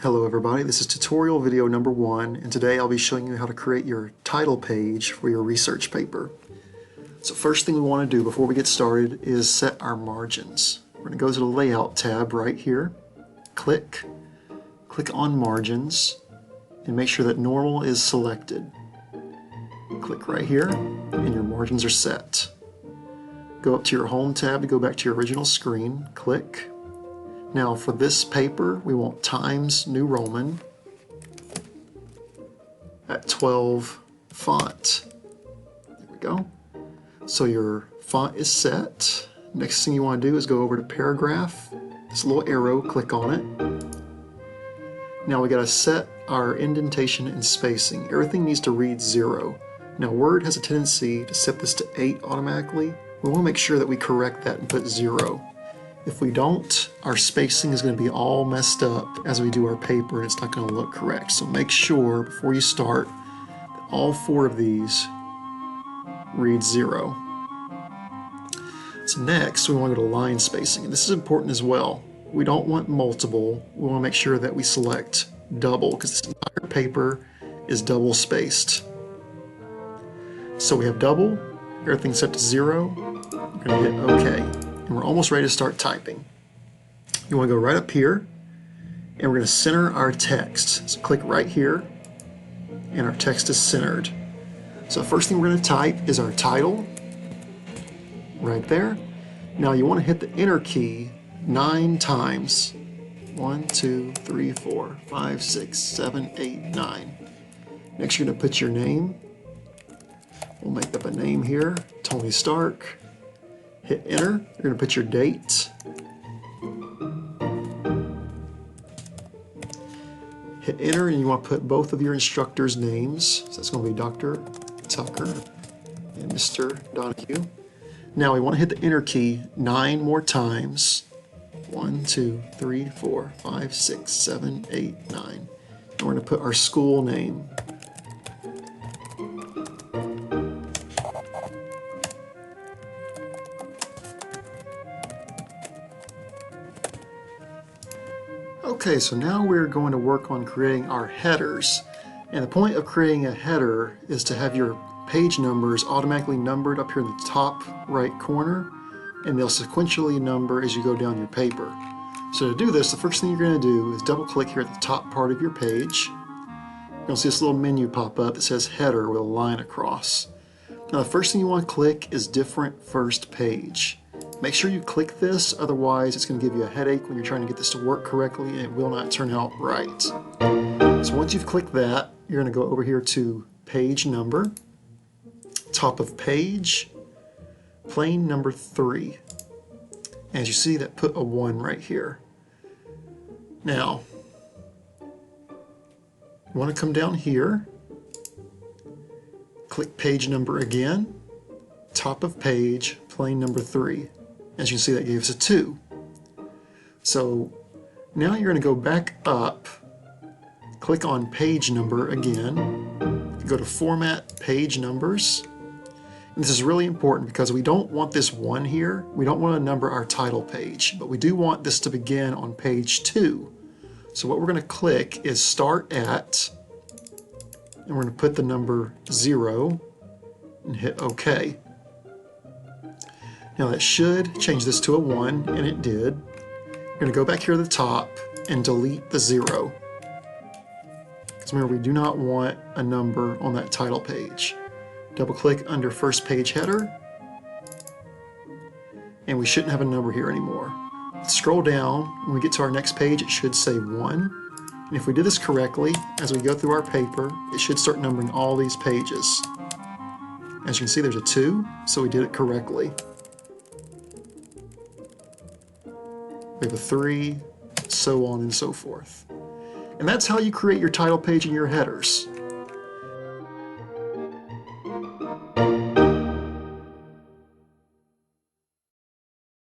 Hello everybody, this is tutorial video number 1, and today I'll be showing you how to create your title page for your research paper. So first thing we want to do before we get started is set our margins. We're going to go to the Layout tab right here, click on Margins, and make sure that Normal is selected. Click right here, and your margins are set. Go up to your Home tab to go back to your original screen, click. Now for this paper, we want Times New Roman at 12 font. There we go. So your font is set. Next thing you want to do is go over to Paragraph. This little arrow, click on it. Now we got to set our indentation and spacing. Everything needs to read 0. Now Word has a tendency to set this to 8 automatically. We want to make sure that we correct that and put 0. If we don't, our spacing is going to be all messed up as we do our paper and it's not going to look correct. So make sure before you start that all 4 of these read 0. So next we want to go to line spacing, and this is important as well. We don't want multiple, we want to make sure that we select double because this entire paper is double spaced. So we have double, everything's set to 0, we're going to hit OK. And we're almost ready to start typing. You want to go right up here and we're going to center our text. So click right here and our text is centered. So the first thing we're going to type is our title right there. Now you want to hit the Enter key 9 times. 1, 2, 3, 4, 5, 6, 7, 8, 9. Next you're going to put your name. We'll make up a name here, Tony Stark. Hit Enter. You're going to put your date. Hit Enter, and you want to put both of your instructors' names. So that's going to be Dr. Tucker and Mr. Donahue. Now we want to hit the Enter key 9 more times. 1, 2, 3, 4, 5, 6, 7, 8, 9. And we're going to put our school name. Okay, so now we're going to work on creating our headers. And the point of creating a header is to have your page numbers automatically numbered up here in the top right corner, and they'll sequentially number as you go down your paper. So to do this, the first thing you're going to do is double click here at the top part of your page. You're going to see this little menu pop up that says header with a line across. Now the first thing you want to click is different first page. Make sure you click this, otherwise it's going to give you a headache when you're trying to get this to work correctly and it will not turn out right. So once you've clicked that, you're going to go over here to page number, top of page, plain number 3. As you see, that put a 1 right here. Now, you want to come down here, click page number again, top of page, plain number 3. As you can see, that gave us a 2. So now you're going to go back up, click on page number again, go to Format Page Numbers. And this is really important because we don't want this 1 here. We don't want to number our title page, but we do want this to begin on page 2. So what we're going to click is Start At, and we're going to put the number 0 and hit OK. Now that should change this to a 1, and it did. We're going to go back here to the top and delete the 0. Because remember, we do not want a number on that title page. Double click under First Page Header, and we shouldn't have a number here anymore. Let's scroll down. When we get to our next page, it should say 1. And if we did this correctly, as we go through our paper, it should start numbering all these pages. As you can see, there's a 2, so we did it correctly. We have a 3, so on and so forth. And that's how you create your title page and your headers.